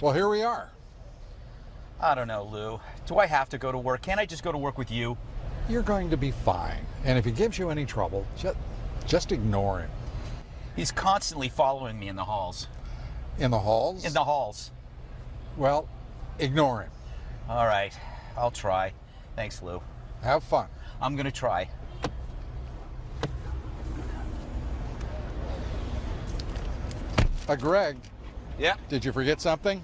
Well, here we are. I don't know, Lou. Do I have to go to work? Can't I just go to work with you? You're going to be fine. And if he gives you any trouble, just ignore him. He's constantly following me in the halls. In the halls? In the halls. Well, ignore him. All right, I'll try. Thanks, Lou. Have fun. I'm gonna try. Greg. Yeah? Did you forget something?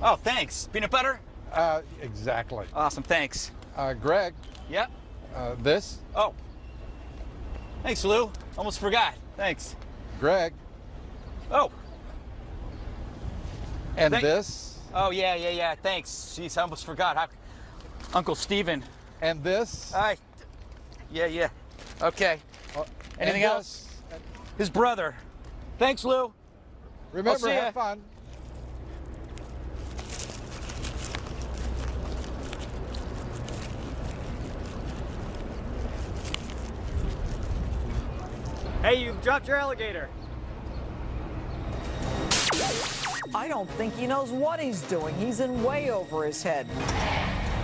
Oh, thanks. Peanut butter? Exactly. Awesome, thanks. Greg. Yeah? This? Oh. Thanks, Lou. Almost forgot. Thanks. Greg. Oh. And this? Oh, yeah. Thanks. Jeez, I almost forgot. Uncle Steven. And this? Yeah. Okay. Anything else? His brother. Thanks, Lou. Remember, have fun. Hey, you dropped your alligator. I don't think he knows what he's doing. He's in way over his head.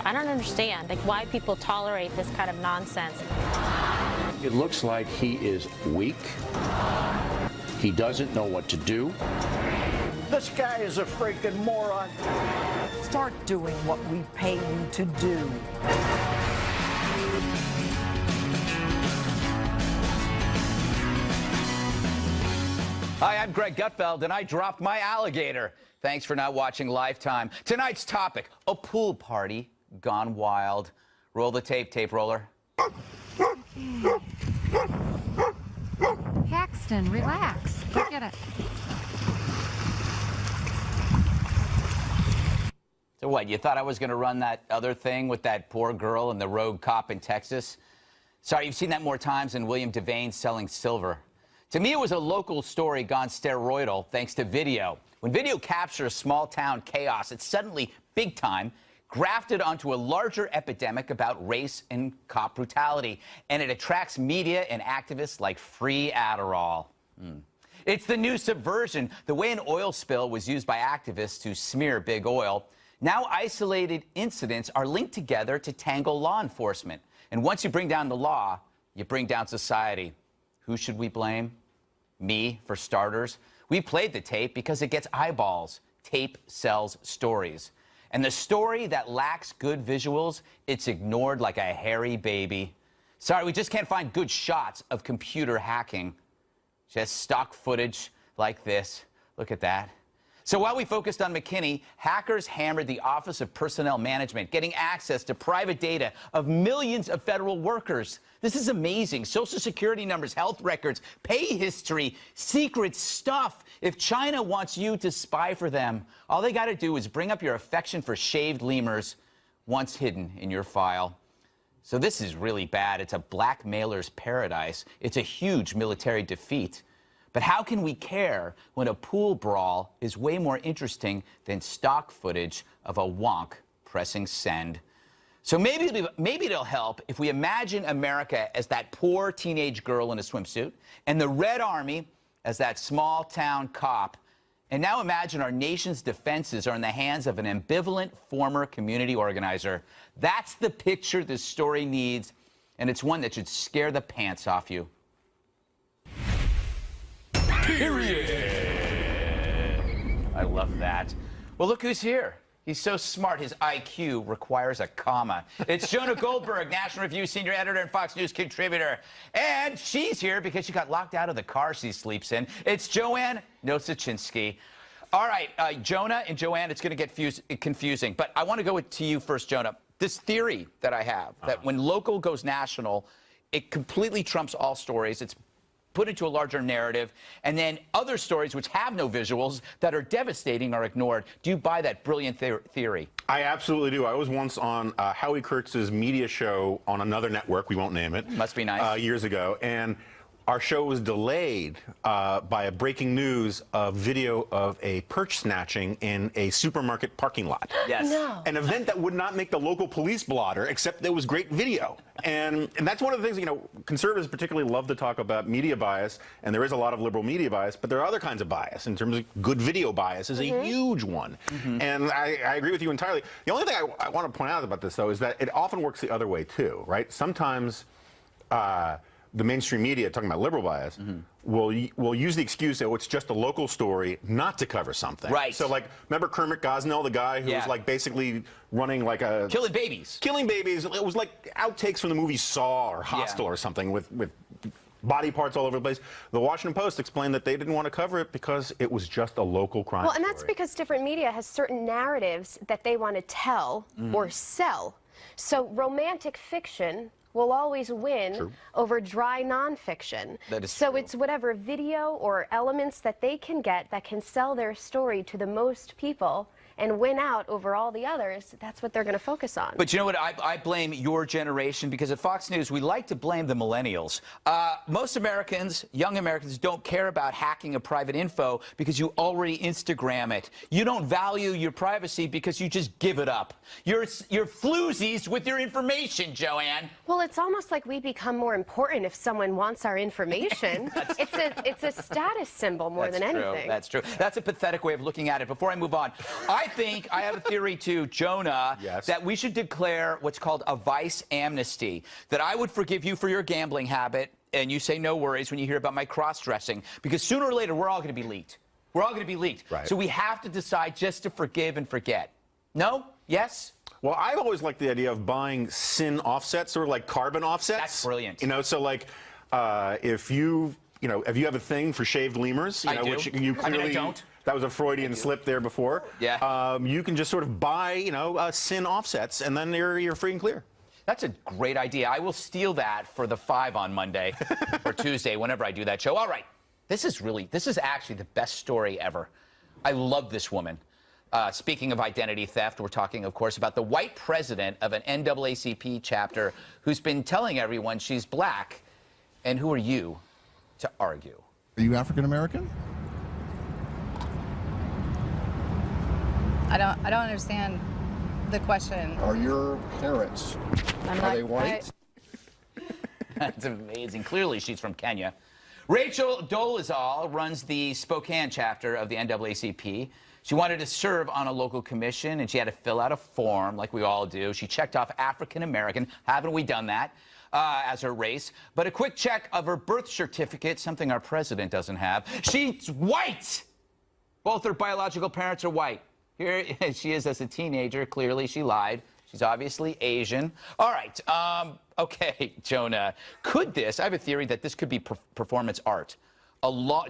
I don't understand, like, why people tolerate this kind of nonsense. It looks like he is weak. He doesn't know what to do. This guy is a freaking moron. Start doing what we pay you to do. Hi, I'm Greg Gutfeld, and I dropped my alligator. Thanks for not watching Lifetime. Tonight's topic, a pool party gone wild. Roll the tape roller. Paxton, relax. Forget it. So what, you thought I was going to run that other thing with that poor girl and the rogue cop in Texas? Sorry, you've seen that more times than William Devane selling silver. To me, it was a local story gone steroidal thanks to video. When video captures small-town chaos, it's suddenly big time, grafted onto a larger epidemic about race and cop brutality, and it attracts media and activists like Free Adderall. It's the new subversion, the way an oil spill was used by activists to smear big oil. Now isolated incidents are linked together to tangle law enforcement. And once you bring down the law, you bring down society. Who should we blame? Me, for starters. We played the tape because it gets eyeballs. Tape sells stories. And the story that lacks good visuals, it's ignored like a hairy baby. Sorry, we just can't find good shots of computer hacking. Just stock footage like this. Look at that. So while we focused on McKinney, hackers hammered the Office of Personnel Management, getting access to private data of millions of federal workers. This is amazing. Social Security numbers, health records, pay history, secret stuff. If China wants you to spy for them, all they got to do is bring up your affection for shaved lemurs, once hidden in your file. So this is really bad. It's a blackmailer's paradise. It's a huge military defeat. But how can we care when a pool brawl is way more interesting than stock footage of a wonk pressing send? So maybe it'll help if we imagine America as that poor teenage girl in a swimsuit and the Red Army as that small-town cop. And now imagine our nation's defenses are in the hands of an ambivalent former community organizer. That's the picture this story needs, and it's one that should scare the pants off you. Period. I love that. Well, look who's here. He's so smart, his IQ requires a comma. It's Jonah Goldberg, National Review senior editor and Fox News contributor. And she's here because she got locked out of the car she sleeps in. It's Joanne Nosuchinsky. All right, Jonah and Joanne, it's going to get confusing. But I want to go to you first, Jonah. This theory that I have, that when local goes national, it completely trumps all stories. It's put into a larger narrative, and then other stories which have no visuals that are devastating are ignored. Do you buy that brilliant theory? I absolutely do. I was once on Howie Kurtz's media show on another network, we won't name it. Must be nice. Years ago, and our show was delayed by a breaking news of video of a purse snatching in a supermarket parking lot. Yes. No. An event that would not make the local police blotter, except there was great video. And that's one of the things, you know, conservatives particularly love to talk about media bias, and there is a lot of liberal media bias, but there are other kinds of bias. In terms of good video bias is a huge one. And I agree with you entirely. The only thing I want to point out about this, though, is that it often works the other way, too, right? Sometimes the mainstream media, talking about liberal bias, will use the excuse that it's just a local story not to cover something. Right. So, like, remember Kermit Gosnell, the guy who was, like, basically running, like, a... Killing babies. Killing babies. It was like outtakes from the movie Saw or Hostel or something with body parts all over the place. The Washington Post explained that they didn't want to cover it because it was just a local crime Well, and that's because different media has certain narratives that they want to tell or sell. So romantic fiction will always win over dry nonfiction. That is so true. it's whatever video or elements that they can get that can sell their story to the most people and win out over all the others. That's what they're going to focus on. But you know what? I blame your generation because at Fox News, we like to blame the millennials. Most Americans, young Americans, don't care about hacking a private info because you already Instagram it. You don't value your privacy because you just give it up. You're floozies with your information, Joanne. Well, it's almost like we become more important if someone wants our information. It's a status symbol more than anything. That's true. That's a pathetic way of looking at it. Before I move on, I think I have a theory too, Jonah, that we should declare what's called a vice amnesty, that I would forgive you for your gambling habit, and you say no worries when you hear about my cross-dressing, because sooner or later, we're all going to be leaked. We're all going to be leaked. Right. So we have to decide just to forgive and forget. No? Yes? Well, I've always liked the idea of buying sin offsets, sort of like carbon offsets. That's brilliant. You know, so like if you have a thing for shaved lemurs, you know, do. which you clearly I don't. That was a Freudian slip there before. Yeah. You can just sort of buy, sin offsets, and then you're free and clear. That's a great idea. I will steal that for the 5 on Monday or Tuesday, whenever I do that show. All right. This is actually the best story ever. I love this woman. Speaking of identity theft, we're talking, of course, about the white president of an NAACP chapter who's been telling everyone she's black. And who are you to argue? Are you African American? I don't understand the question. Are your parents, are they white? That's amazing. Clearly, she's from Kenya. Rachel Dolezal runs the Spokane chapter of the NAACP. She wanted to serve on a local commission, and she had to fill out a form like we all do. She checked off African American. Haven't we done that? As her race. But a quick check of her birth certificate, something our president doesn't have. She's white! Both her biological parents are white. Here she is as a teenager. Clearly, she lied. She's obviously Asian. All right. Okay, Jonah. I have a theory that this could be performance art.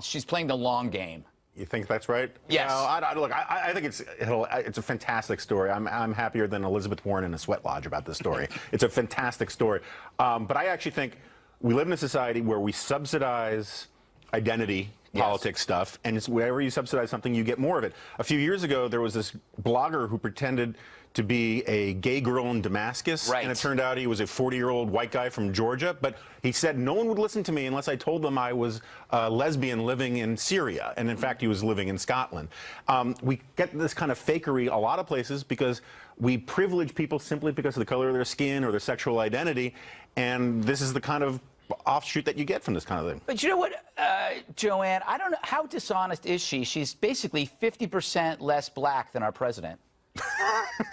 She's playing the long game. You think that's right? Yes. No, look, I think it's a fantastic story. I'm happier than Elizabeth Warren in a sweat lodge about this story. It's a fantastic story. But I actually think we live in a society where we subsidize identity politics stuff, and it's wherever you subsidize something, you get more of it. A few years ago, there was this blogger who pretended to be a gay girl in Damascus, and it turned out he was a 40-year-old white guy from Georgia, but he said no one would listen to me unless I told them I was a lesbian living in Syria, and in fact he was living in Scotland. We get this kind of fakery a lot of places because we privilege people simply because of the color of their skin or their sexual identity, and this is the kind of offshoot that you get from this kind of thing. But you know what, Joanne, I don't know, how dishonest is she? She's basically 50% less black than our president.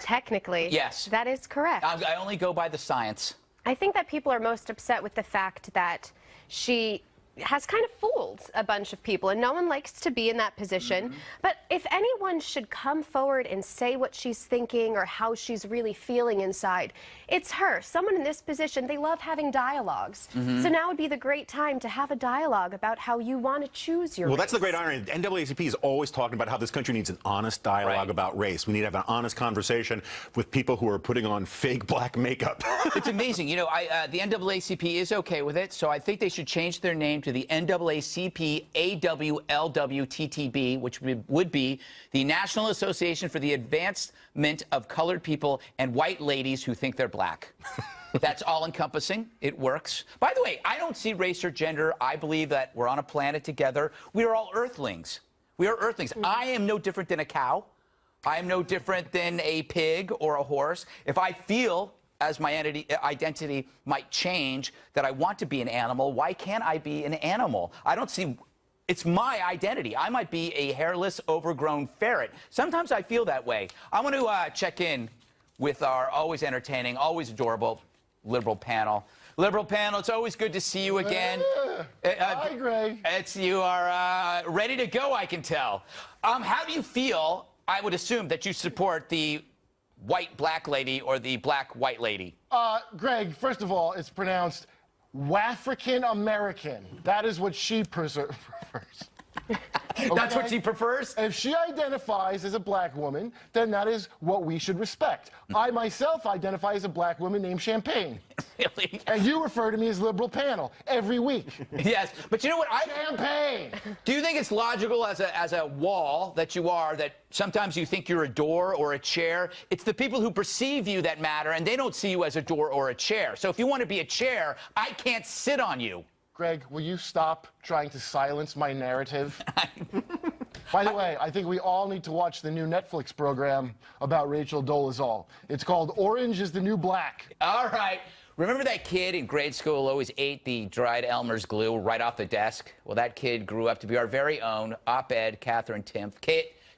Technically. Yes. That is correct. I only go by the science. I think that people are most upset with the fact that she has kind of fooled a bunch of people, and no one likes to be in that position. But if anyone should come forward and say what she's thinking or how she's really feeling inside, it's her. Someone in this position, they love having dialogues. So now would be the great time to have a dialogue about how you want to choose your race. That's the great irony. The NAACP is always talking about how this country needs an honest dialogue about race. We need to have an honest conversation with people who are putting on fake black makeup. It's amazing. You know, the NAACP is okay with it, so I think they should change their name to the NAACP AWLWTTB, which would be the National Association for the Advancement of Colored People and White Ladies Who Think They're Black. That's all-encompassing. It works. By the way, I don't see race or gender. I believe that we're on a planet together. We are all earthlings. We are earthlings. I am no different than a cow. I am no different than a pig or a horse. If I feel, as my identity might change, that I want to be an animal, why can't I be an animal? I don't see... It's my identity. I might be a hairless, overgrown ferret. Sometimes I feel that way. I want to check in with our always entertaining, always adorable liberal panel. Liberal panel, it's always good to see you again. Hi, Greg. You are ready to go, I can tell. How do you feel? I would assume that you support the white black lady or the black white lady. Greg, first of all, it's pronounced Wafrican American. That is what she prefers. Okay? That's what she prefers? If she identifies as a black woman, then that is what we should respect. I myself identify as a black woman named Champagne. Really? And you refer to me as liberal panel every week. Yes, but you know what? Champagne! Do you think it's logical as a wall that you are, that sometimes you think you're a door or a chair? It's the people who perceive you that matter, and they don't see you as a door or a chair. So if you want to be a chair, I can't sit on you. Greg, will you stop trying to silence my narrative? By the way, I think we all need to watch the new Netflix program about Rachel Dolezal. It's called Orange is the New Black. All right. Remember that kid in grade school who always ate the dried Elmer's glue right off the desk? Well, that kid grew up to be our very own op-ed Katherine Timpf.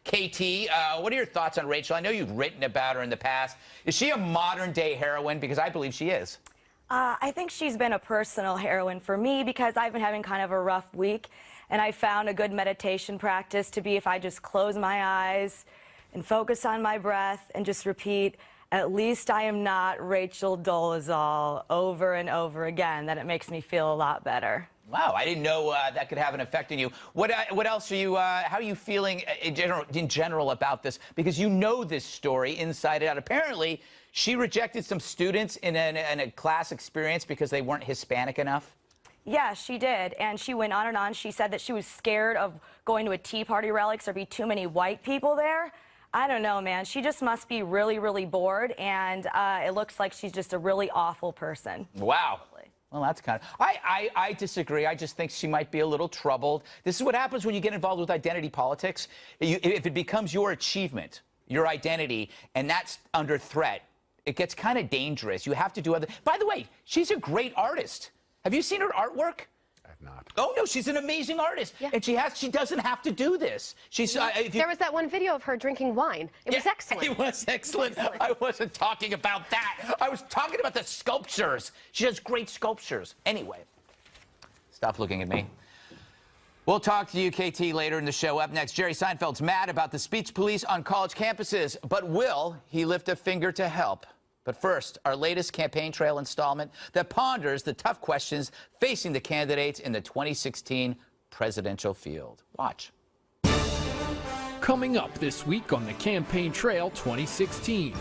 KT, what are your thoughts on Rachel? I know you've written about her in the past. Is she a modern-day heroine? Because I believe she is. I think she's been a personal heroine for me because I've been having kind of a rough week, and I found a good meditation practice to be if I just close my eyes and focus on my breath and just repeat, at least I am not Rachel Dolezal, over and over again, that it makes me feel a lot better. Wow, I didn't know that could have an effect on you. What else are you, how are you feeling in general about this? Because you know this story inside out. Apparently, she rejected some students in a class experience because they weren't Hispanic enough. Yeah, she did, and she went on and on. She said that she was scared of going to a Tea Party rally because there'd be too many white people there. I don't know, man. She just must be really, really bored, and it looks like she's just a really awful person. Wow. Well, that's kind of... I disagree. I just think she might be a little troubled. This is what happens when you get involved with identity politics. If it becomes your achievement, your identity, and that's under threat, it gets kind of dangerous. You have to do other... By the way, she's a great artist. Have you seen her artwork? I've not. Oh, no, she's an amazing artist. Yeah. And she doesn't have to do this. She's... There was that one video of her drinking wine. It was excellent. It was excellent. I wasn't talking about that. I was talking about the sculptures. She does great sculptures. Anyway, stop looking at me. We'll talk to you, KT, later in the show. Up next, Jerry Seinfeld's mad about the speech police on college campuses, but will he lift a finger to help? But first, our latest campaign trail installment that ponders the tough questions facing the candidates in the 2016 presidential field. Watch. Coming up this week on the Campaign Trail 2016,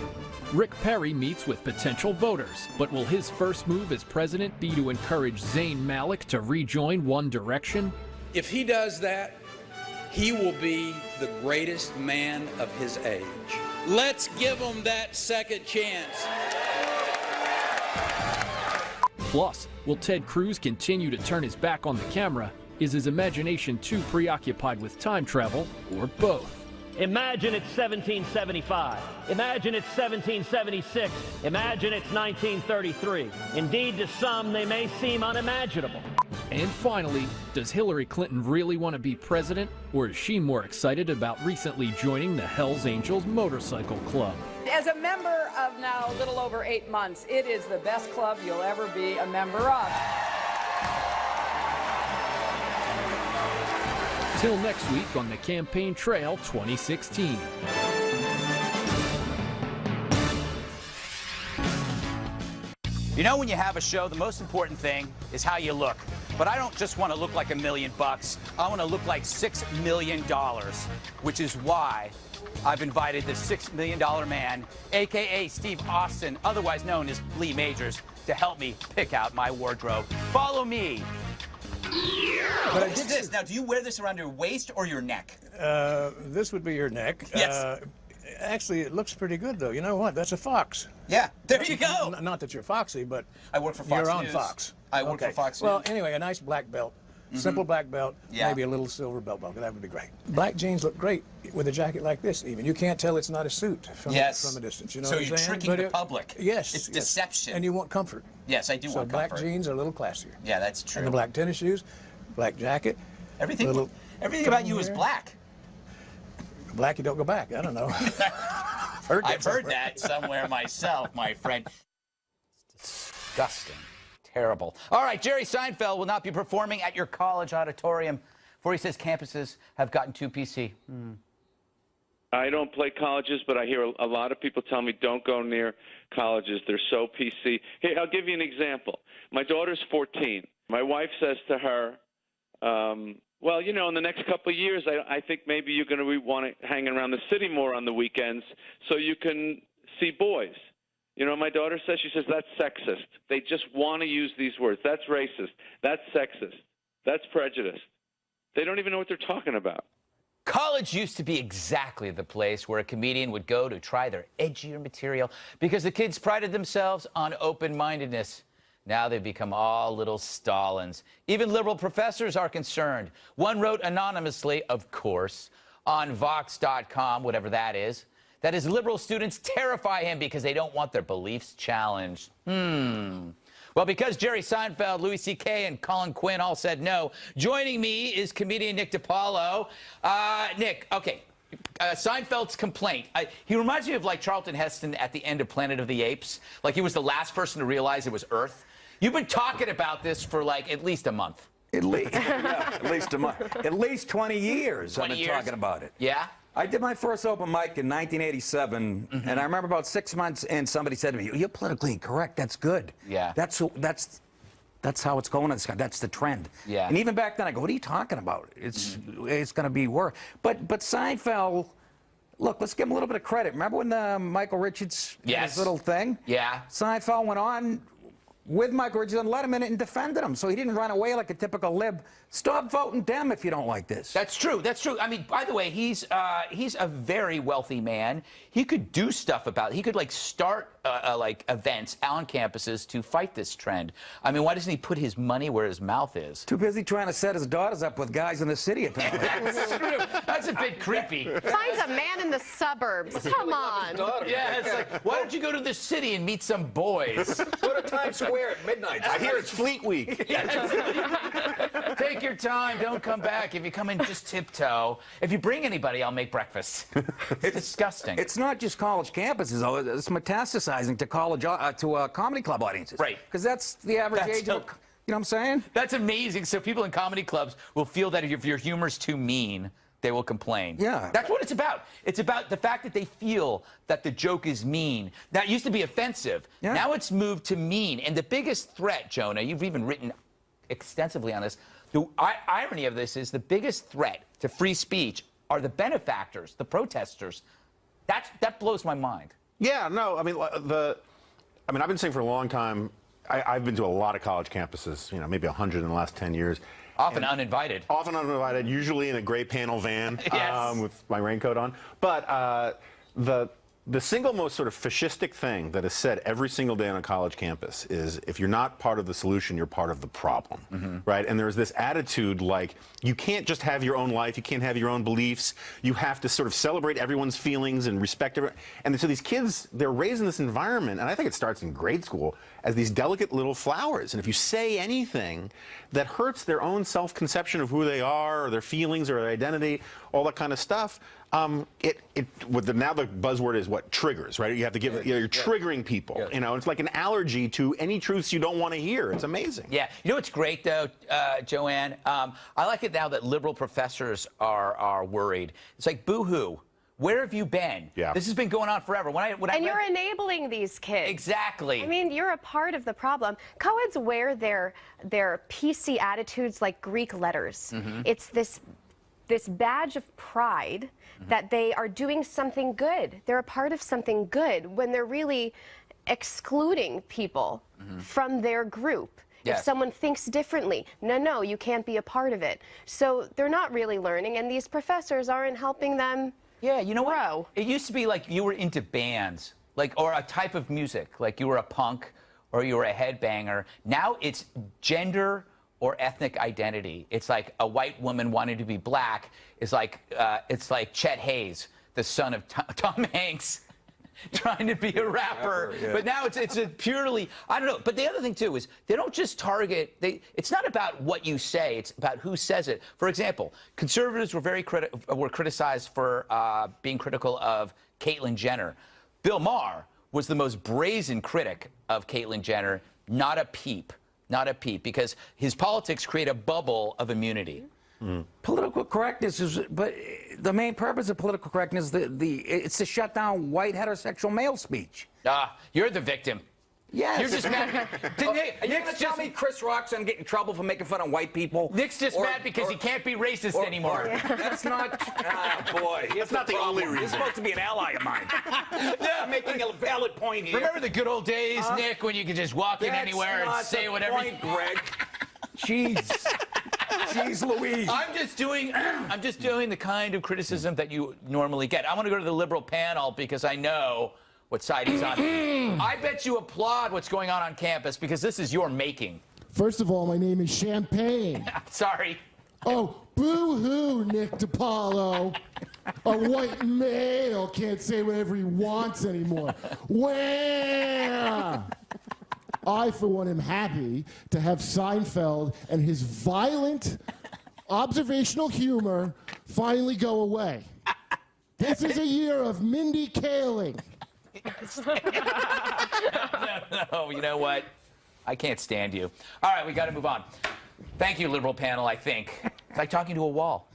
Rick Perry meets with potential voters, but will his first move as president be to encourage Zayn Malik to rejoin One Direction? If he does that, he will be the greatest man of his age. Let's give him that second chance. Plus, will Ted Cruz continue to turn his back on the camera? Is his imagination too preoccupied with time travel, or both? Imagine it's 1775. Imagine it's 1776. Imagine it's 1933. Indeed, to some, they may seem unimaginable. And finally, does Hillary Clinton really want to be president, or is she more excited about recently joining the Hells Angels Motorcycle Club? As a member of now a little over 8 months, it is the best club you'll ever be a member of. Till next week on the Campaign Trail 2016. You know, when you have a show, the most important thing is how you look. But I don't just want to look like $1 million. I want to look like $6 million, which is why I've invited the $6 million man, a.k.a. Steve Austin, otherwise known as Lee Majors, to help me pick out my wardrobe. Follow me. What is this? Now, do you wear this around your waist or your neck? This would be your neck. Yes. Actually, it looks pretty good, though. You know what? That's a fox. Yeah, there you go. Not that you're foxy, but I work for Fox you're on News. Fox. I work for Fox News. Well, anyway, a nice black belt. Simple black belt, maybe a little silver belt buckle. That would be great. Black jeans look great with a jacket like this, even. You can't tell it's not a suit from a distance. You know so what I'm you're saying? tricking the public. Yes. It's deception. And you want comfort. Yes, I do want black comfort. jeans are a little classier. Yeah, that's true. And the black tennis shoes, black jacket. Everything about you is black. Black, you don't go back. I don't know. I've heard that somewhere myself, my friend. It's disgusting. Terrible. All right, Jerry Seinfeld will not be performing at your college auditorium, for he says campuses have gotten too PC. I don't play colleges, but I hear a lot of people tell me don't go near colleges. They're so PC. Hey, I'll give you an example. My daughter's 14. My wife says to her, well, you know, in the next couple of years, I think maybe you're going to want to hang around the city more on the weekends so you can see boys. You know, my daughter says, she says, that's sexist. They just want to use these words. That's racist. That's sexist. That's prejudiced. They don't even know what they're talking about. College used to be exactly the place where a comedian would go to try their edgier material because the kids prided themselves on open-mindedness. Now they've become all little Stalins. Even liberal professors are concerned. One wrote anonymously, of course, on Vox.com, whatever that is, that his liberal students terrify him because they don't want their beliefs challenged. Well, because Jerry Seinfeld, Louis C.K., and Colin Quinn all said no, joining me is comedian Nick DiPaolo. Nick, okay, Seinfeld's complaint. He reminds me of like Charlton Heston at the end of Planet of the Apes. Like he was the last person to realize it was Earth. You've been talking about this for like at least a month. At least, yeah, at least a month. At least 20 years 20 I've been years? talking about it. Yeah? I did my first open mic in 1987, and I remember about 6 months in, somebody said to me, "You're politically incorrect. That's good. Yeah. That's how it's going. That's the trend." Yeah. And even back then, I go, "What are you talking about? It's going to be worse." But Seinfeld, look, let's give him a little bit of credit. Remember when Michael Richards did his little thing? Yeah. Seinfeld went on with Michael Richards and let him in it and defended him, so he didn't run away like a typical lib. Stop voting Dem if you don't like this. That's true. That's true. I mean, by the way, he's a very wealthy man. He could do stuff about it. He could like start like events on campuses to fight this trend. I mean, why doesn't he put his money where his mouth is? Too busy trying to set his daughters up with guys in the city, apparently. That's true. That's a bit creepy. Finds a man in the suburbs. Come on. Yeah, it's like, why don't you go to the city and meet some boys? Go to Times Square at midnight. I hear it's Fleet Week. Take your time. Don't come back. If you come in, just tiptoe. If you bring anybody, I'll make breakfast. It's disgusting. It's not just college campuses, though. It's metastasizing to college, to comedy club audiences. Right. Because that's the average age of, you know what I'm saying? That's amazing. So people in comedy clubs will feel that if your humor's too mean, they will complain. Yeah. That's what it's about. It's about the fact that they feel that the joke is mean. Now, it used to be offensive. Yeah. Now it's moved to mean. And the biggest threat, Jonah, you've even written extensively on this, the irony of this is the biggest threat to free speech are the benefactors, the protesters. That blows my mind. Yeah, no, I mean, I've been saying for a long time, I've been to a lot of college campuses, you know, maybe 100 in the last 10 years. Often uninvited. Often uninvited, usually in a gray panel van Yes. with my raincoat on. But the single most sort of fascistic thing that is said every single day on a college campus is if you're not part of the solution, you're part of the problem, right? And there's this attitude like you can't just have your own life, you can't have your own beliefs, you have to sort of celebrate everyone's feelings and respect everyone. And so these kids, they're raised in this environment, and I think it starts in grade school, as these delicate little flowers. And if you say anything that hurts their own self-conception of who they are, or their feelings, or their identity, all that kind of stuff, now the buzzword is what? Triggers, right? You have to give, you're triggering people. You know, it's like an allergy to any truths you don't want to hear. It's amazing. Yeah. You know what's great, though, Joanne? I like it now that liberal professors are worried. It's like, boo-hoo. Where have you been? Yeah. This has been going on forever. And you're enabling these kids. Exactly. I mean, you're a part of the problem. Co-eds wear their PC attitudes like Greek letters. It's this badge of pride that they are doing something good. They're a part of something good when they're really excluding people from their group. Yes. If someone thinks differently, no, you can't be a part of it. So they're not really learning, and these professors aren't helping them Yeah, you know what? It used to be like you were into bands, like, or a type of music, like you were a punk or you were a headbanger. Now it's gender or ethnic identity. It's like a white woman wanting to be black is like, it's like Chet Hayes, the son of Tom Hanks, trying to be a rapper. Yeah. But now it's a purely, I don't know. But the other thing, too, is they don't just target, it's not about what you say, it's about who says it. For example, conservatives were criticized for being critical of Caitlyn Jenner. Bill Maher was the most brazen critic of Caitlyn Jenner, not a peep, because his politics create a bubble of immunity. Political correctness is, but the main purpose of political correctness, it's to shut down white heterosexual male speech. You're the victim. Yes. You're just mad. Are you going to tell me Chris Rock's going to get in trouble for making fun of white people? Nick's just mad because he can't be racist anymore. That's not, boy. That's not the only reason. He's supposed to be an ally of mine. I'm making a valid point here. Remember the good old days, Nick, when you could just walk in anywhere and say whatever. Point, Greg. Jeez. Jeez Louise. I'm just doing the kind of criticism that you normally get. I want to go to the liberal panel because I know what side he's on. I bet you applaud what's going on campus because this is your making. First of all, my name is Champagne. Sorry. Oh, boo-hoo, Nick DiPaolo. A white male can't say whatever he wants anymore. Wah! I, for one, am happy to have Seinfeld and his violent observational humor finally go away. This is a year of Mindy Kaling. No, you know what? I can't stand you. All right, we got to move on. Thank you, liberal panel, I think. It's like talking to a wall.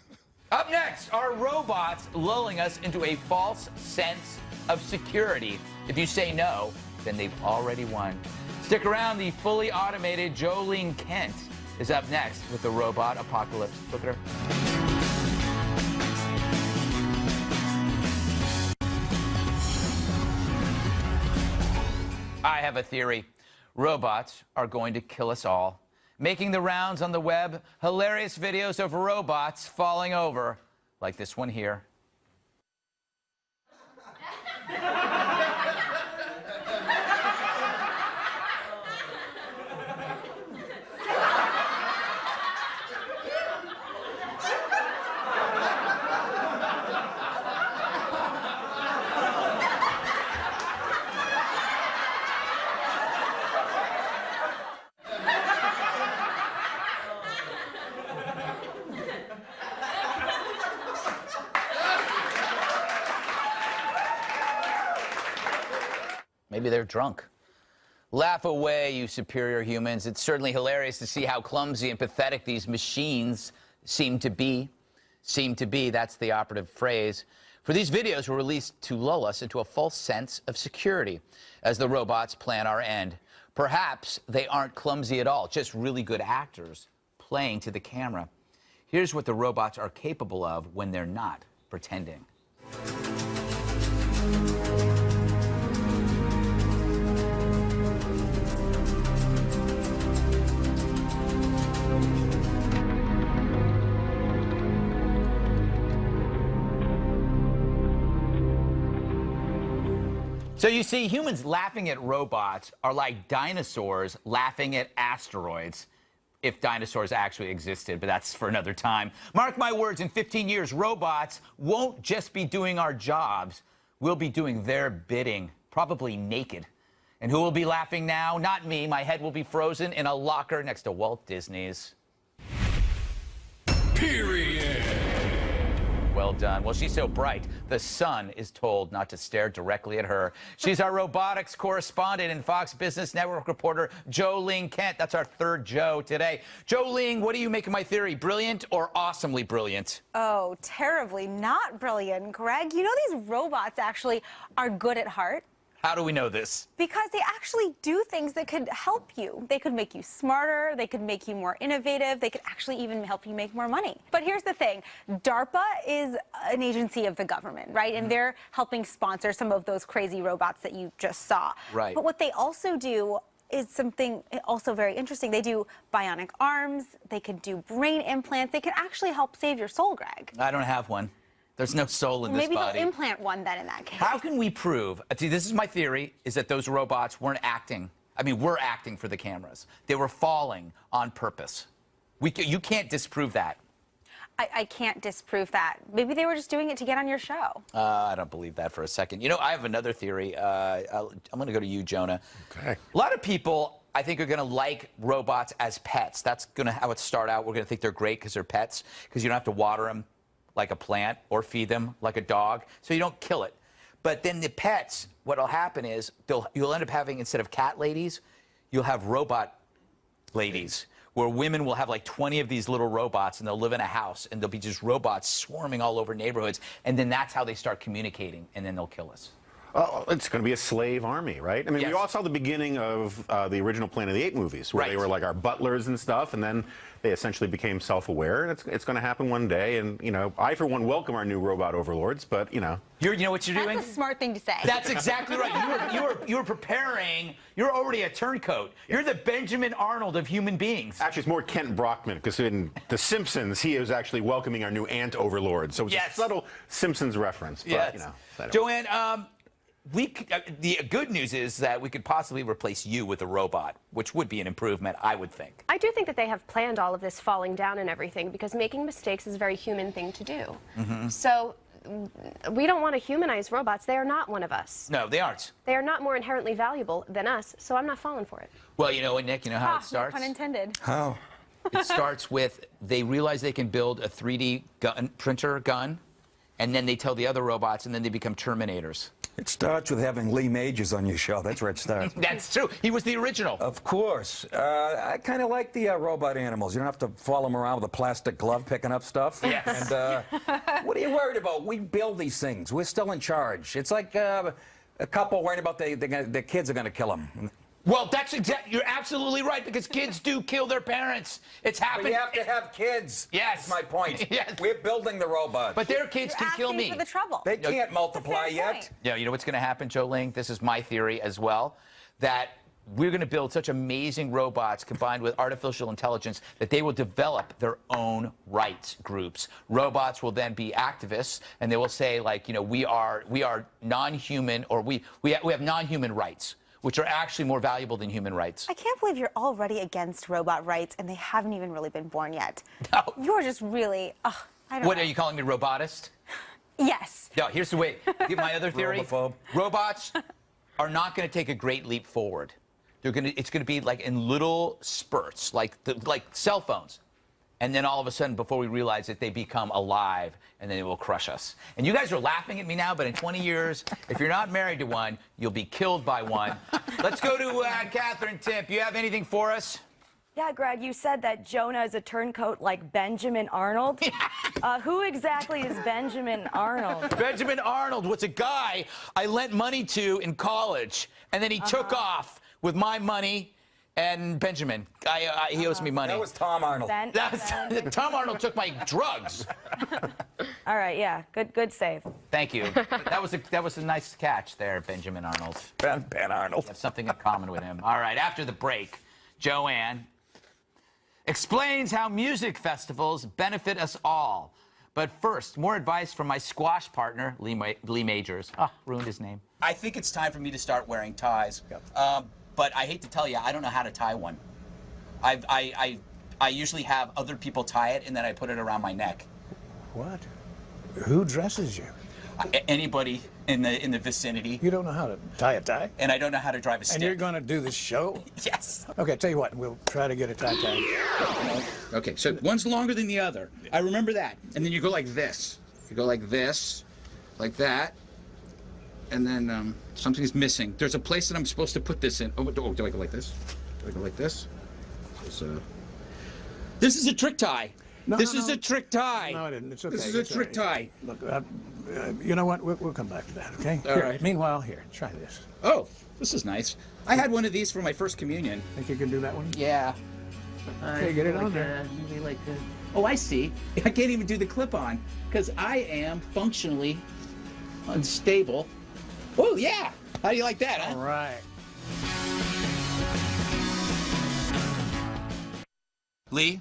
Up next, are robots lulling us into a false sense of security? If you say no, then they've already won. Stick around. The fully automated Ling Kent is up next with the robot apocalypse. Look at her. I have a theory. Robots are going to kill us all. Making the rounds on the web, hilarious videos of robots falling over, like this one here. Maybe they're drunk. Laugh away, you superior humans. It's certainly hilarious to see how clumsy and pathetic these machines seem to be. Seem to be, that's the operative phrase. For these videos were released to lull us into a false sense of security as the robots plan our end. Perhaps they aren't clumsy at all, just really good actors playing to the camera. Here's what the robots are capable of when they're not pretending. So you see, humans laughing at robots are like dinosaurs laughing at asteroids, if dinosaurs actually existed, but that's for another time. Mark my words, in 15 years, robots won't just be doing our jobs, we'll be doing their bidding, probably naked. And who will be laughing now? Not me. My head will be frozen in a locker next to Walt Disney's. Period. Well done. Well, she's so bright, the sun is told not to stare directly at her. She's our robotics correspondent and Fox Business Network reporter, Ling Kent. That's our third Joe today. Ling, what do you make of my theory? Brilliant or awesomely brilliant? Oh, terribly not brilliant, Greg. You know these robots actually are good at heart. How do we know this? Because they actually do things that could help you. They could make you smarter, they could make you more innovative, they could actually even help you make more money. But here's the thing, DARPA is an agency of the government, right? And they're helping sponsor some of those crazy robots that you just saw. Right. But what they also do is something also very interesting. They do bionic arms, they could do brain implants, they could actually help save your soul, Greg. I don't have one. There's no soul in this Maybe body. they'll implant one then in that case. How can we prove? See, this is my theory, is that those robots weren't acting. I mean, we're acting for the cameras. They were falling on purpose. You can't disprove that. I can't disprove that. Maybe they were just doing it to get on your show. I don't believe that for a second. You know, I have another theory. I'm going to go to you, Jonah. Okay. A lot of people, I think, are going to like robots as pets. That's going to how it start out. We're going to think they're great because they're pets, because you don't have to water them like a plant or feed them like a dog, so you don't kill it. But then the pets, what will happen is you'll end up having, instead of cat ladies, you'll have robot ladies, where women will have like 20 of these little robots, and they'll live in a house, and there'll be just robots swarming all over neighborhoods, and then that's how they start communicating, and then they'll kill us. Oh, it's going to be a slave army, right? I mean, Yes. we all saw the beginning of the original Planet of the Apes movies, where they were like our butlers and stuff, and then they essentially became self-aware, and it's going to happen one day. And you know, I for one welcome our new robot overlords, but you know, you know what you're doing? That's a smart thing to say. That's exactly right. You were preparing. You're already a turncoat. You're the Benjamin Arnold of human beings. Actually, it's more Kent Brockman, because in The Simpsons, he is actually welcoming our new ant overlord. So it's a subtle Simpsons reference. But, Yes. you know, Joanne, the good news is that we could possibly replace you with a robot, which would be an improvement, I would think. I do think that they have planned all of this falling down and everything, because making mistakes is a very human thing to do. Mm-hmm. So we don't want to humanize robots. They are not one of us. No, they aren't. They are not more inherently valuable than us, so I'm not falling for it. Well, you know what, Nick? You know how it starts? No pun intended. How? It starts with they realize they can build a 3D printer gun, and then they tell the other robots, and then they become Terminators. It starts with having Lee Majors on your show. That's where it starts. That's true. He was the original. Of course. I kind of like the robot animals. You don't have to follow them around with a plastic glove picking up stuff. Yes. And what are you worried about? We build these things. We're still in charge. It's like a couple worrying about their kids are going to kill them. Well, you're absolutely right, because kids do kill their parents. It's happened. But you have to have kids. Yes. That's my point. Yes. We're building the robots. But their kids can kill me. For the trouble. They can't multiply yet. Yeah, you know what's going to happen, Joe Ling? This is my theory as well, that we're going to build such amazing robots combined with artificial intelligence that they will develop their own rights groups. Robots will then be activists, and they will say, like, you know, we are non-human, or we have non-human rights, which are actually more valuable than human rights. I can't believe you're already against robot rights, and they haven't even really been born yet. No. You're just really, I don't know. What, are you calling me robotist? Yes. No, here's the way. My other theory. Robophobe. Robots are not going to take a great leap forward. It's going to be like in little spurts, like cell phones. And then all of a sudden, before we realize it, they become alive, and then it will crush us. And you guys are laughing at me now, but in 20 years, if you're not married to one, you'll be killed by one. Let's go to Katherine Timpf. You have anything for us? Yeah, Greg, you said that Jonah is a turncoat like Benjamin Arnold. Who exactly is Benjamin Arnold? Benjamin Arnold was a guy I lent money to in college, and then he took off with my money. And Benjamin, he owes me money. That was Tom Arnold. Tom Arnold took my drugs. All right, yeah, good save. Thank you. That was a nice catch there, Benjamin Arnold. Ben Arnold. You have something in common with him. All right, after the break, Joanne explains how music festivals benefit us all. But first, more advice from my squash partner, Lee Majors. Ruined his name. I think it's time for me to start wearing ties. But I hate to tell you, I don't know how to tie one. I usually have other people tie it, and then I put it around my neck. What? Who dresses you? Anybody in the vicinity. You don't know how to tie a tie? And I don't know how to drive a stick. And you're going to do this show? Yes. Okay, tell you what, we'll try to get a tie tied. Okay, so one's longer than the other. I remember that. And then you go like this. You go like this, like that. And then something's missing. There's a place that I'm supposed to put this in. Oh, do I go like this? Do I go like this? This is a trick tie. This is a trick tie. No, I didn't. It's okay. This is a trick tie. Look, you know what? We'll come back to that, okay? All right. Meanwhile, here, try this. Oh, this is nice. I had one of these for my first communion. Think you can do that one? Yeah. Okay, get it on there. Maybe like this. Oh, I see. I can't even do the clip-on because I am functionally unstable. Oh, yeah. How do you like that, huh? All right. Lee,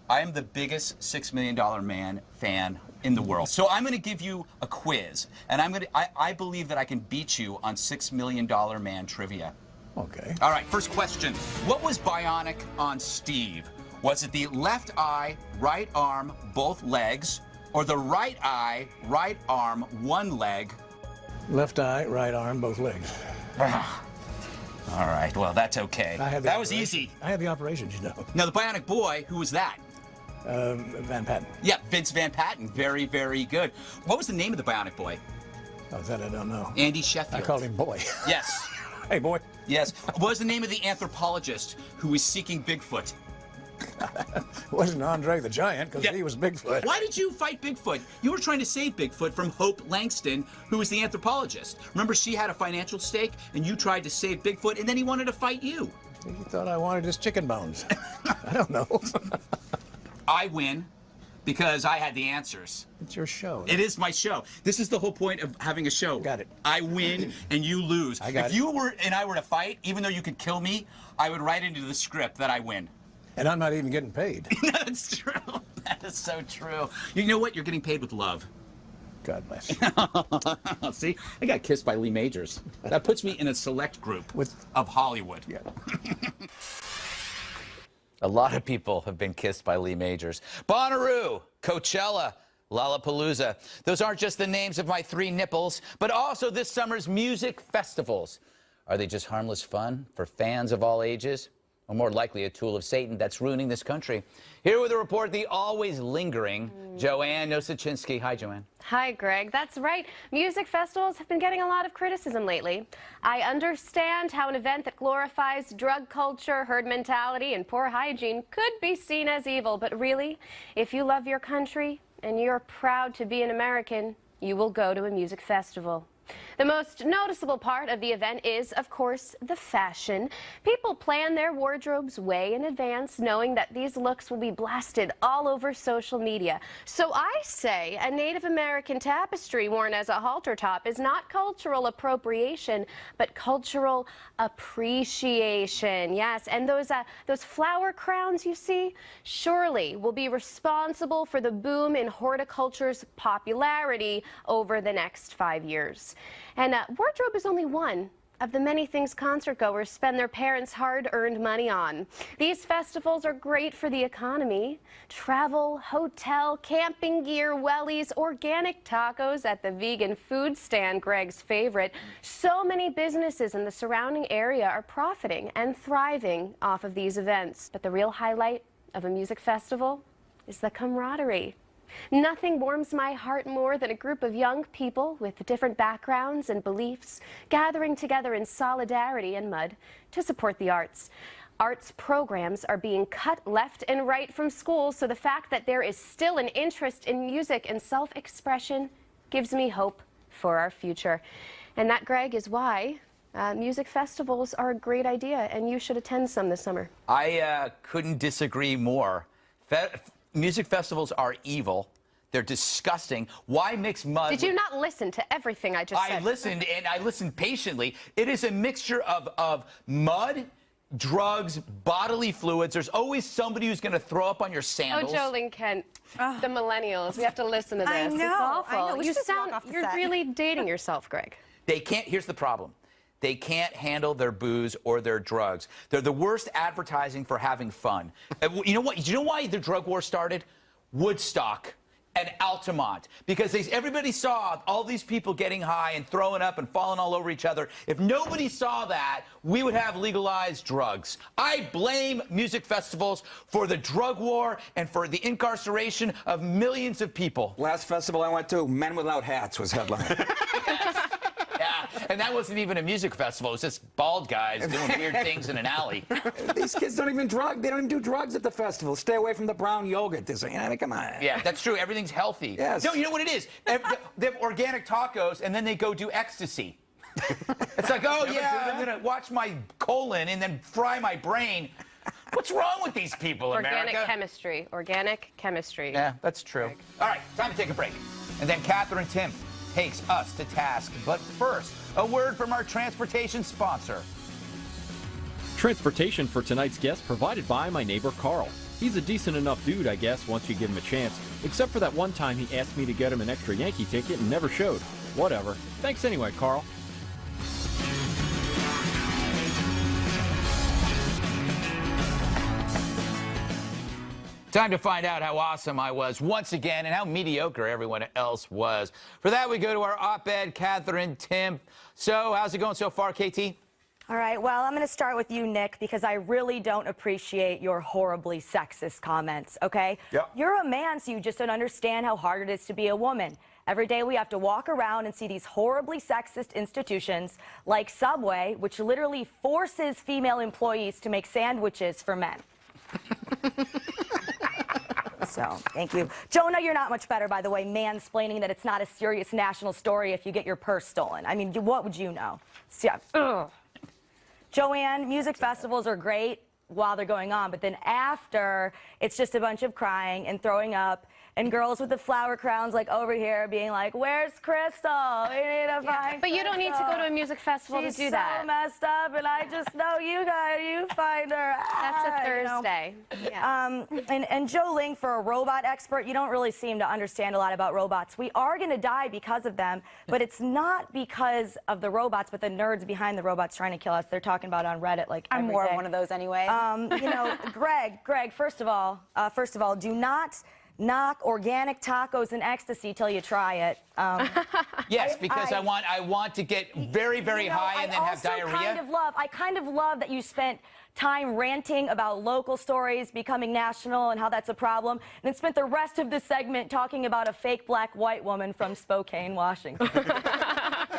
I am the biggest $6 Million Man fan in the world. So I'm going to give you a quiz, and I believe that I can beat you on $6 Million Man trivia. Okay. All right, first question. What was bionic on Steve? Was it the left eye, right arm, both legs, or the right eye, right arm, one leg? Left eye, right arm, both legs. All right, well, that's okay. That was easy. I had the operations, you know. Now, the bionic boy, who was that? Van Patten. Yeah, Vince Van Patten. Very, very good. What was the name of the bionic boy? Oh, that I don't know. Andy Sheffield. I called him boy. Yes. Hey, boy. Yes. What was the name of the anthropologist who was seeking Bigfoot? It wasn't Andre the Giant, because he was Bigfoot. Why did you fight Bigfoot? You were trying to save Bigfoot from Hope Langston, who was the anthropologist. Remember, she had a financial stake, and you tried to save Bigfoot, and then he wanted to fight you. You thought I wanted his chicken bones. I don't know. I win because I had the answers. It's your show. It is my show. This is the whole point of having a show. Got it. I win and you lose. If you were and I were to fight, even though you could kill me, I would write into the script that I win. And I'm not even getting paid. That's true. That is so true. You know what? You're getting paid with love. God bless you. See, I got kissed by Lee Majors. That puts me in a select group of Hollywood. Yeah. A lot of people have been kissed by Lee Majors. Bonnaroo, Coachella, Lollapalooza. Those aren't just the names of my 3 nipples, but also this summer's music festivals. Are they just harmless fun for fans of all ages? Or more likely a tool of Satan that's ruining this country? Here with a report, the always lingering Joanne Nosuchinsky. Hi, Joanne. Hi, Greg. That's right. Music festivals have been getting a lot of criticism lately. I understand how an event that glorifies drug culture, herd mentality, and poor hygiene could be seen as evil. But really, if you love your country and you're proud to be an American, you will go to a music festival. The most noticeable part of the event is, of course, the fashion. People plan their wardrobes way in advance, knowing that these looks will be blasted all over social media. So I say a Native American tapestry worn as a halter top is not cultural appropriation, but cultural appreciation. Yes, and those flower crowns you see surely will be responsible for the boom in horticulture's popularity over the next 5 years. And wardrobe is only one of the many things concertgoers spend their parents' hard-earned money on. These festivals are great for the economy. Travel, hotel, camping gear, wellies, organic tacos at the vegan food stand, Greg's favorite. So many businesses in the surrounding area are profiting and thriving off of these events. But the real highlight of a music festival is the camaraderie. Nothing warms my heart more than a group of young people with different backgrounds and beliefs gathering together in solidarity and mud to support the arts. Arts programs are being cut left and right from schools, so the fact that there is still an interest in music and self-expression gives me hope for our future. And that, Greg, is why music festivals are a great idea, and you should attend some this summer. I couldn't disagree more. Music festivals are evil. They're disgusting. Why mix mud? Did you not listen to everything I just said? I listened, and I listened patiently. It is a mixture of mud, drugs, bodily fluids. There's always somebody who's going to throw up on your sandals. Oh, Ling Kent, the millennials. We have to listen to this. I know. It's awful. I know. We You should just walk sound, off the you're set. really dating yourself, Greg. They can't. Here's the problem. They can't handle their booze or their drugs. They're the worst advertising for having fun. You know what? Do you know why the drug war started? Woodstock and Altamont. Because everybody saw all these people getting high and throwing up and falling all over each other. If nobody saw that, we would have legalized drugs. I blame music festivals for the drug war and for the incarceration of millions of people. Last festival I went to, Men Without Hats was headline. Yeah, and that wasn't even a music festival. It was just bald guys doing weird things in an alley. These kids don't even do drugs at the festival. Stay away from the brown yogurt. They're saying, I mean, come on. Yeah, that's true. Everything's healthy. Yes. No, you know what it is? They have organic tacos, and then they go do ecstasy. It's like, oh, yeah, I'm going to watch my colon and then fry my brain. What's wrong with these people, America? Organic chemistry. Yeah, that's true. Greg. All right, time to take a break. And then Katherine Timpf takes us to task. But first, a word from our transportation sponsor. Transportation for tonight's guest provided by my neighbor Carl. He's a decent enough dude, I guess, once you give him a chance. Except for that one time he asked me to get him an extra Yankee ticket and never showed. Whatever. Thanks anyway, Carl. Time to find out how awesome I was once again and how mediocre everyone else was. For that, we go to our op-ed, Katherine Timpf. So, how's it going so far, KT? All right, well, I'm going to start with you, Nick, because I really don't appreciate your horribly sexist comments, okay? Yep. You're a man, so you just don't understand how hard it is to be a woman. Every day we have to walk around and see these horribly sexist institutions like Subway, which literally forces female employees to make sandwiches for men. So, thank you. Jonah, you're not much better, by the way, mansplaining that it's not a serious national story if you get your purse stolen. I mean, what would you know? Yeah. Ugh. Joanne, music festivals are great while they're going on, but then after, it's just a bunch of crying and throwing up and girls with the flower crowns like over here being like, where's Crystal? We need to find But you don't need to go to a music festival She's to do that. so messed up, and I just know you guys, you find her. That's a you know. Thursday. Yeah. And Joe Ling, for a robot expert, you don't really seem to understand a lot about robots. We are going to die because of them, but it's not because of the robots, but the nerds behind the robots trying to kill us. They're talking about it on Reddit like I'm every more day. of one of those anyways. You know, Greg, first of all, do not knock organic tacos and ecstasy till you try it. Yes, because I want to get very, very high and then have diarrhea. I kind of love that you spent time ranting about local stories becoming national and how that's a problem, and then spent the rest of the segment talking about a fake black white woman from Spokane, Washington.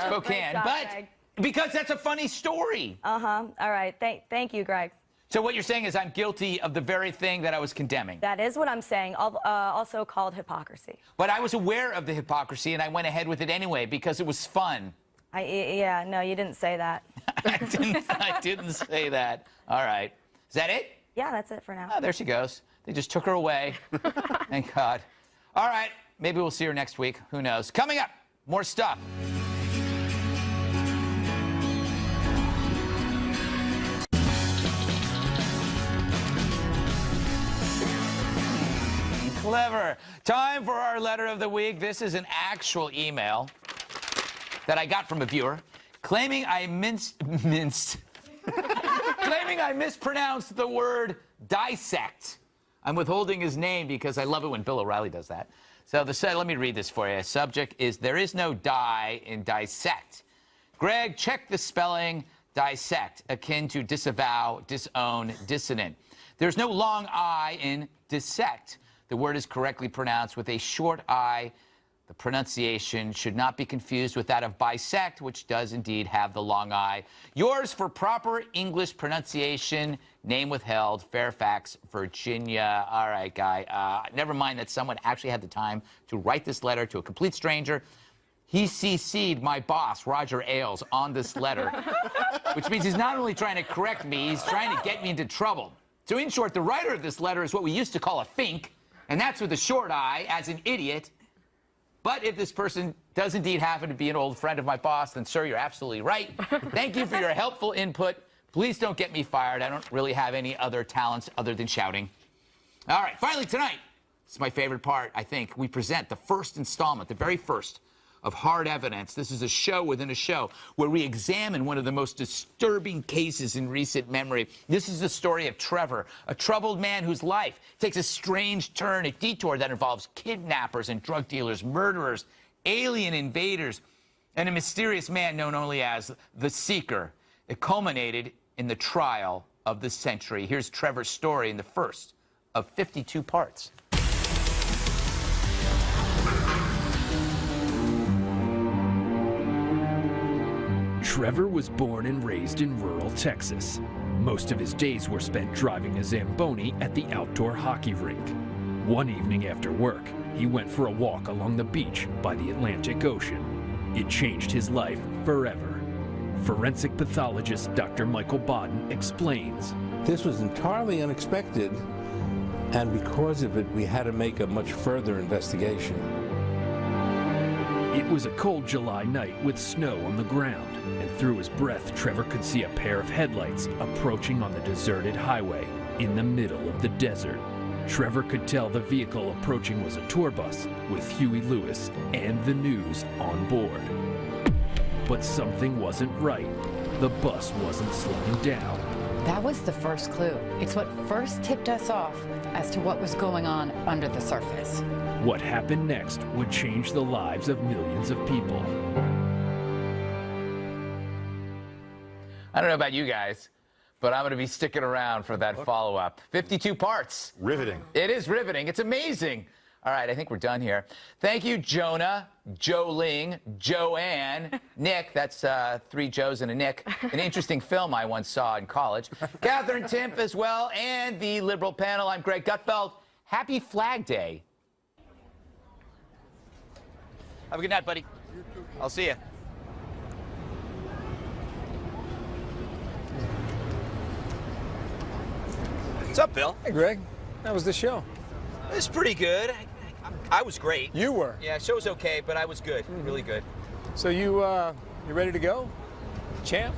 Spokane, but because that's a funny story. All right. Thank you, Greg. So what you're saying is I'm guilty of the very thing that I was condemning. That is what I'm saying, also called hypocrisy. But I was aware of the hypocrisy, and I went ahead with it anyway because it was fun. Yeah, no, you didn't say that. I didn't say that. All right. Is that it? Yeah, that's it for now. Oh, there she goes. They just took her away. Thank God. All right. Maybe we'll see her next week. Who knows? Coming up, more stuff. Clever. Time for our letter of the week. This is an actual email that I got from a viewer claiming I claiming I mispronounced the word dissect. I'm withholding his name because I love it when Bill O'Reilly does that. So let me read this for you. Subject is, there is no die in dissect. Greg, check the spelling. Dissect, akin to disavow, disown, dissonant. There's no long I in dissect. The word is correctly pronounced with a short I. The pronunciation should not be confused with that of bisect, which does indeed have the long I. Yours for proper English pronunciation, name withheld, Fairfax, Virginia. All right, guy. Never mind that someone actually had the time to write this letter to a complete stranger. He CC'd my boss, Roger Ailes, on this letter, which means he's not only trying to correct me, he's trying to get me into trouble. So in short, the writer of this letter is what we used to call a fink, and that's with a short I, as an idiot. But if this person does indeed happen to be an old friend of my boss, then, sir, you're absolutely right. Thank you for your helpful input. Please don't get me fired. I don't really have any other talents other than shouting. All right, finally tonight, this is my favorite part, I think. We present the first installment, the very first, of Hard Evidence. This is a show within a show where we examine one of the most disturbing cases in recent memory. This is the story of Trevor, a troubled man whose life takes a strange turn, a detour that involves kidnappers and drug dealers, murderers, alien invaders, and a mysterious man known only as the Seeker. It culminated in the trial of the century. Here's Trevor's story in the first of 52 parts. Trevor was born and raised in rural Texas. Most of his days were spent driving a Zamboni at the outdoor hockey rink. One evening after work, he went for a walk along the beach by the Atlantic Ocean. It changed his life forever. Forensic pathologist Dr. Michael Bodden explains. This was entirely unexpected, and because of it, we had to make a much further investigation. It was a cold July night with snow on the ground, and through his breath, Trevor could see a pair of headlights approaching on the deserted highway in the middle of the desert. Trevor could tell the vehicle approaching was a tour bus with Huey Lewis and the news on board. But something wasn't right. The bus wasn't slowing down. That was the first clue. It's what first tipped us off as to what was going on under the surface. What happened next would change the lives of millions of people. I don't know about you guys, but I'm going to be sticking around for that follow-up. 52 parts. Riveting. It is riveting. It's amazing. All right, I think we're done here. Thank you, Jonah, Ling, Joanne, Nick. That's 3 Joes and a Nick. An interesting film I once saw in college. Katherine Timpf as well, and the Liberal panel. I'm Greg Gutfeld. Happy Flag Day. Have a good night, buddy. I'll see you. What's up, Bill? Hey, Greg. How was the show? It was pretty good. I was great. You were? Yeah, show was okay, but I was good. Really good. So you ready to go? Champ?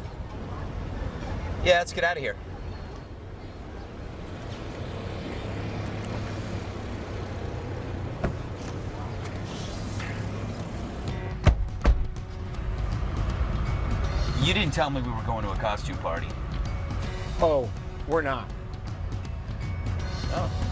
Yeah, let's get out of here. You didn't tell me we were going to a costume party. Oh, we're not. Oh.